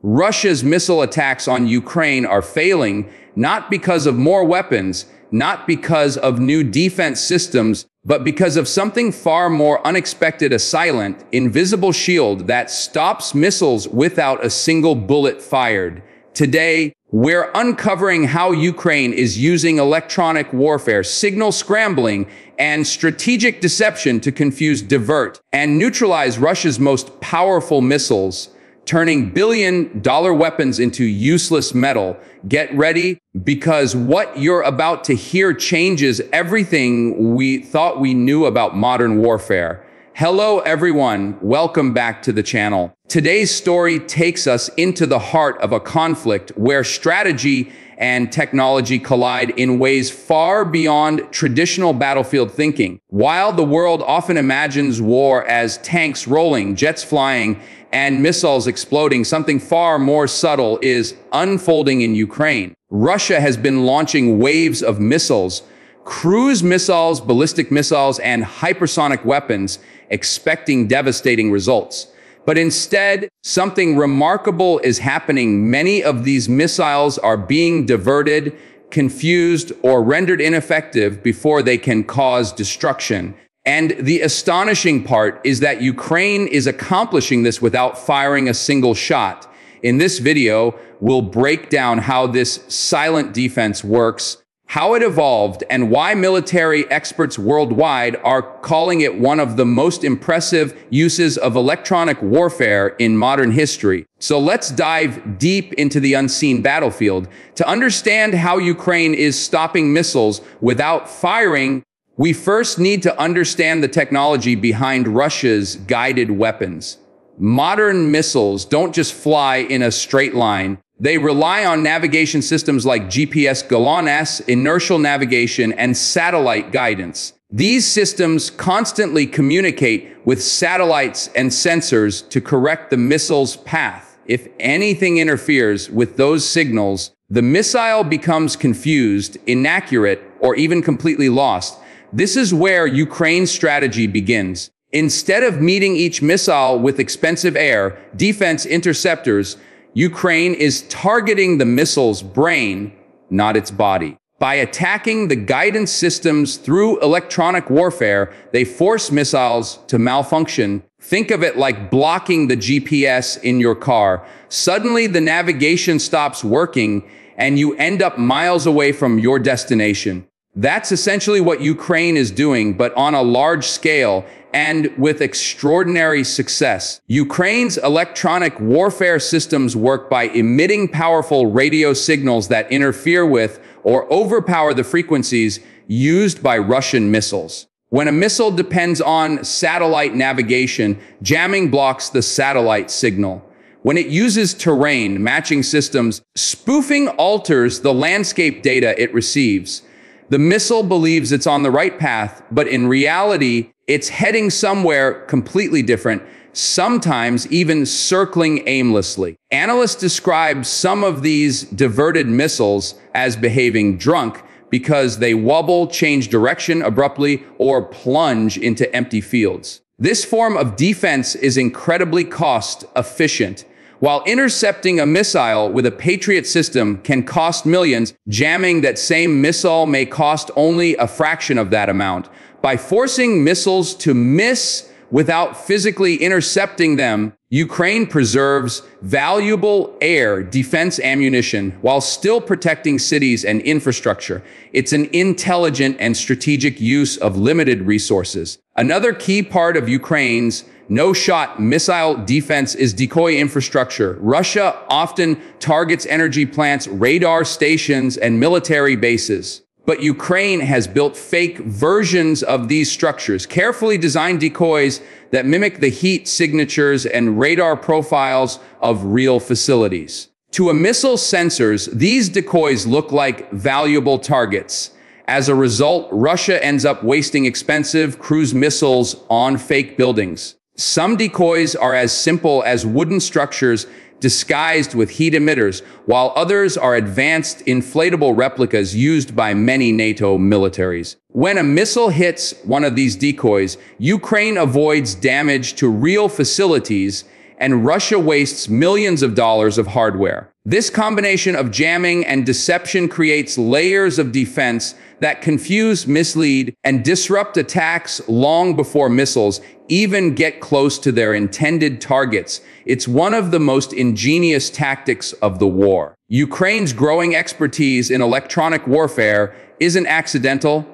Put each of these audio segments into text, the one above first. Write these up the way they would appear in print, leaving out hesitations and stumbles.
Russia's missile attacks on Ukraine are failing not because of more weapons, not because of new defense systems, but because of something far more unexpected: a silent, invisible shield that stops missiles without a single bullet fired. Today, we're uncovering how Ukraine is using electronic warfare, signal scrambling, and strategic deception to confuse, divert, and neutralize Russia's most powerful missiles, turning billion-dollar weapons into useless metal. Get ready, because what you're about to hear changes everything we thought we knew about modern warfare. Hello everyone, welcome back to the channel. Today's story takes us into the heart of a conflict where strategy and technology collide in ways far beyond traditional battlefield thinking. While the world often imagines war as tanks rolling, jets flying, and missiles exploding, something far more subtle is unfolding in Ukraine. Russia has been launching waves of missiles, cruise missiles, ballistic missiles, and hypersonic weapons, expecting devastating results. But instead, something remarkable is happening. Many of these missiles are being diverted, confused, or rendered ineffective before they can cause destruction. And the astonishing part is that Ukraine is accomplishing this without firing a single shot. In this video, we'll break down how this silent defense works, how it evolved, and why military experts worldwide are calling it one of the most impressive uses of electronic warfare in modern history. So let's dive deep into the unseen battlefield. To understand how Ukraine is stopping missiles without firing, we first need to understand the technology behind Russia's guided weapons. Modern missiles don't just fly in a straight line. They rely on navigation systems like GPS, GLONASS, inertial navigation, and satellite guidance. These systems constantly communicate with satellites and sensors to correct the missile's path. If anything interferes with those signals, the missile becomes confused, inaccurate, or even completely lost. This is where Ukraine's strategy begins. Instead of meeting each missile with expensive air defense interceptors, Ukraine is targeting the missile's brain, not its body. By attacking the guidance systems through electronic warfare, they force missiles to malfunction. Think of it like blocking the GPS in your car. Suddenly, the navigation stops working, and you end up miles away from your destination. That's essentially what Ukraine is doing, but on a large scale and with extraordinary success. Ukraine's electronic warfare systems work by emitting powerful radio signals that interfere with or overpower the frequencies used by Russian missiles. When a missile depends on satellite navigation, jamming blocks the satellite signal. When it uses terrain matching systems, spoofing alters the landscape data it receives. The missile believes it's on the right path, but in reality, it's heading somewhere completely different, sometimes even circling aimlessly. Analysts describe some of these diverted missiles as behaving drunk because they wobble, change direction abruptly, or plunge into empty fields. This form of defense is incredibly cost-efficient. While intercepting a missile with a Patriot system can cost millions, jamming that same missile may cost only a fraction of that amount. By forcing missiles to miss without physically intercepting them, Ukraine preserves valuable air defense ammunition while still protecting cities and infrastructure. It's an intelligent and strategic use of limited resources. Another key part of Ukraine's no-shot missile defense is decoy infrastructure. Russia often targets energy plants, radar stations, and military bases. But Ukraine has built fake versions of these structures, carefully designed decoys that mimic the heat signatures and radar profiles of real facilities. To a missile's sensors, these decoys look like valuable targets. As a result, Russia ends up wasting expensive cruise missiles on fake buildings. Some decoys are as simple as wooden structures disguised with heat emitters, while others are advanced inflatable replicas used by many NATO militaries. When a missile hits one of these decoys, Ukraine avoids damage to real facilities and Russia wastes millions of dollars of hardware. This combination of jamming and deception creates layers of defense that confuse, mislead, and disrupt attacks long before missiles even get close to their intended targets. It's one of the most ingenious tactics of the war. Ukraine's growing expertise in electronic warfare isn't accidental.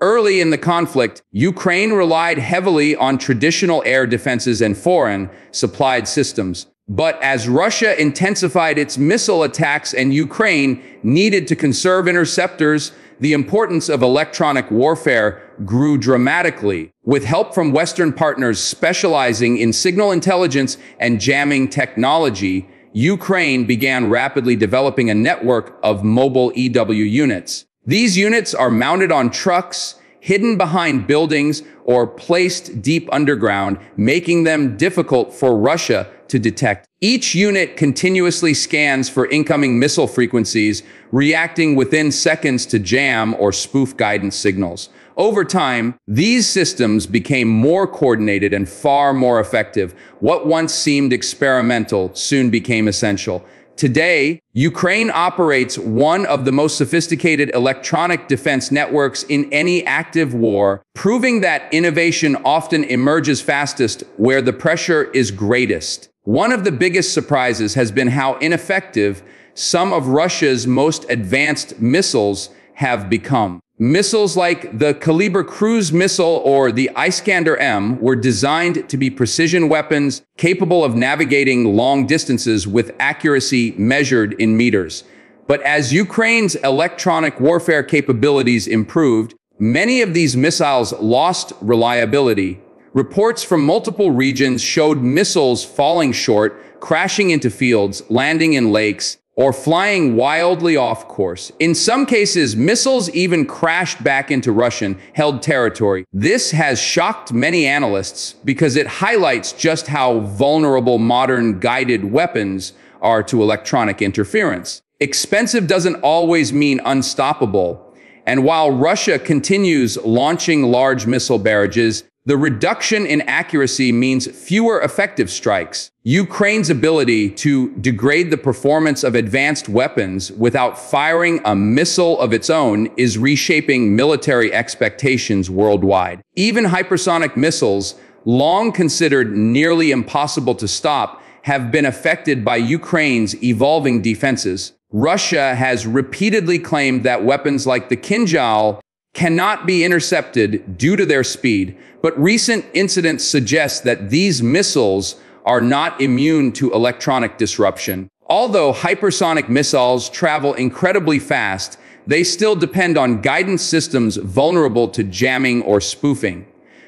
Early in the conflict, Ukraine relied heavily on traditional air defenses and foreign supplied systems. But as Russia intensified its missile attacks and Ukraine needed to conserve interceptors, the importance of electronic warfare grew dramatically. With help from Western partners specializing in signal intelligence and jamming technology, Ukraine began rapidly developing a network of mobile EW units. These units are mounted on trucks, hidden behind buildings, or placed deep underground, making them difficult for Russia to detect. Each unit continuously scans for incoming missile frequencies, reacting within seconds to jam or spoof guidance signals. Over time, these systems became more coordinated and far more effective. What once seemed experimental soon became essential. Today, Ukraine operates one of the most sophisticated electronic defense networks in any active war, proving that innovation often emerges fastest where the pressure is greatest. One of the biggest surprises has been how ineffective some of Russia's most advanced missiles have become. Missiles like the Kalibr cruise missile or the Iskander-M were designed to be precision weapons capable of navigating long distances with accuracy measured in meters. But as Ukraine's electronic warfare capabilities improved, many of these missiles lost reliability. Reports from multiple regions showed missiles falling short, crashing into fields, landing in lakes, or flying wildly off course. In some cases, missiles even crashed back into Russian-held territory. This has shocked many analysts because it highlights just how vulnerable modern guided weapons are to electronic interference. Expensive doesn't always mean unstoppable. And while Russia continues launching large missile barrages, the reduction in accuracy means fewer effective strikes. Ukraine's ability to degrade the performance of advanced weapons without firing a missile of its own is reshaping military expectations worldwide. Even hypersonic missiles, long considered nearly impossible to stop, have been affected by Ukraine's evolving defenses. Russia has repeatedly claimed that weapons like the Kinjal cannot be intercepted due to their speed, but recent incidents suggest that these missiles are not immune to electronic disruption. Although hypersonic missiles travel incredibly fast, they still depend on guidance systems vulnerable to jamming or spoofing.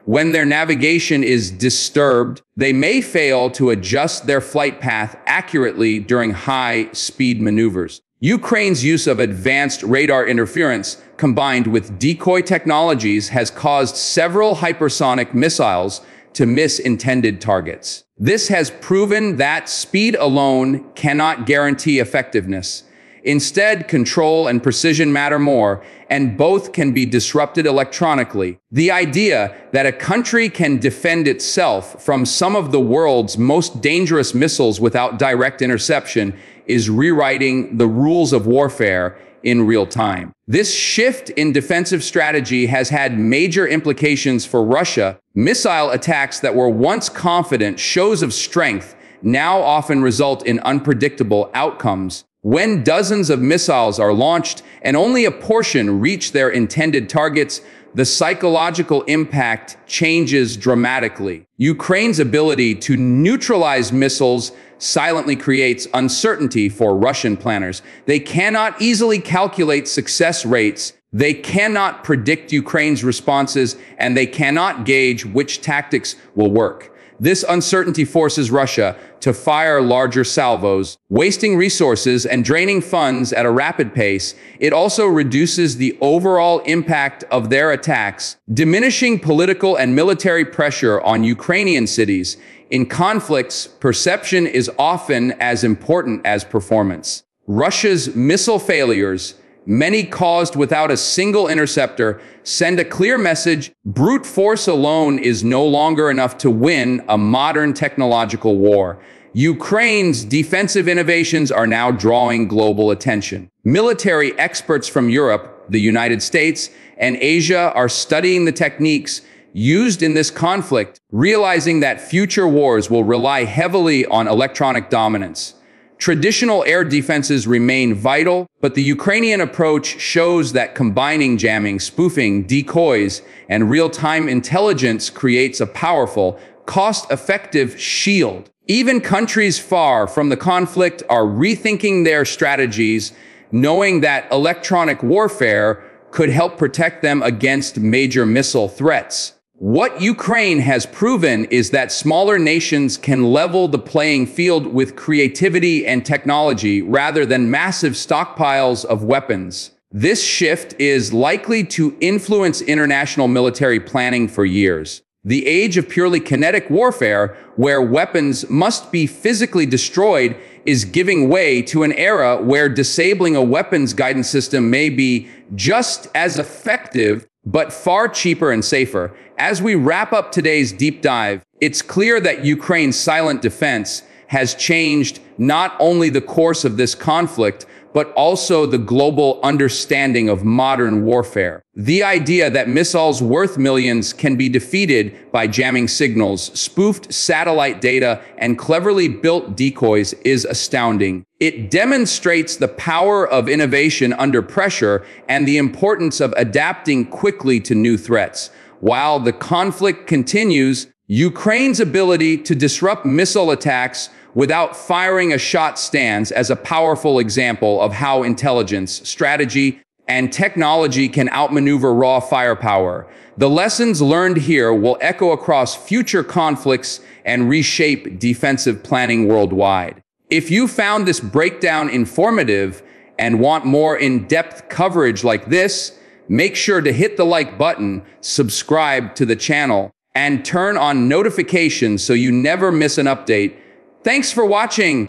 When their navigation is disturbed, they may fail to adjust their flight path accurately during high-speed maneuvers. Ukraine's use of advanced radar interference combined with decoy technologies has caused several hypersonic missiles to miss intended targets. This has proven that speed alone cannot guarantee effectiveness. Instead, control and precision matter more, and both can be disrupted electronically. The idea that a country can defend itself from some of the world's most dangerous missiles without direct interception is rewriting the rules of warfare in real time. This shift in defensive strategy has had major implications for Russia. Missile attacks that were once confident shows of strength now often result in unpredictable outcomes. When dozens of missiles are launched and only a portion reach their intended targets, the psychological impact changes dramatically. Ukraine's ability to neutralize missiles silently creates uncertainty for Russian planners. They cannot easily calculate success rates, they cannot predict Ukraine's responses, and they cannot gauge which tactics will work. This uncertainty forces Russia to fire larger salvos, wasting resources and draining funds at a rapid pace. It also reduces the overall impact of their attacks, diminishing political and military pressure on Ukrainian cities. In conflicts, perception is often as important as performance. Russia's missile failures many caused without a single interceptor, send a clear message: brute force alone is no longer enough to win a modern technological war. Ukraine's defensive innovations are now drawing global attention. Military experts from Europe, the United States, and Asia are studying the techniques used in this conflict, realizing that future wars will rely heavily on electronic dominance. Traditional air defenses remain vital, but the Ukrainian approach shows that combining jamming, spoofing, decoys, and real-time intelligence creates a powerful, cost-effective shield. Even countries far from the conflict are rethinking their strategies, knowing that electronic warfare could help protect them against major missile threats. What Ukraine has proven is that smaller nations can level the playing field with creativity and technology rather than massive stockpiles of weapons. This shift is likely to influence international military planning for years. The age of purely kinetic warfare, where weapons must be physically destroyed, is giving way to an era where disabling a weapons guidance system may be just as effective, but far cheaper and safer. As we wrap up today's deep dive, it's clear that Ukraine's silent defense has changed not only the course of this conflict, but also the global understanding of modern warfare. The idea that missiles worth millions can be defeated by jamming signals, spoofed satellite data, and cleverly built decoys is astounding. It demonstrates the power of innovation under pressure and the importance of adapting quickly to new threats. While the conflict continues, Ukraine's ability to disrupt missile attacks without firing a shot stands as a powerful example of how intelligence, strategy, and technology can outmaneuver raw firepower. The lessons learned here will echo across future conflicts and reshape defensive planning worldwide. If you found this breakdown informative and want more in-depth coverage like this, make sure to hit the like button, subscribe to the channel, and turn on notifications so you never miss an update. Thanks for watching.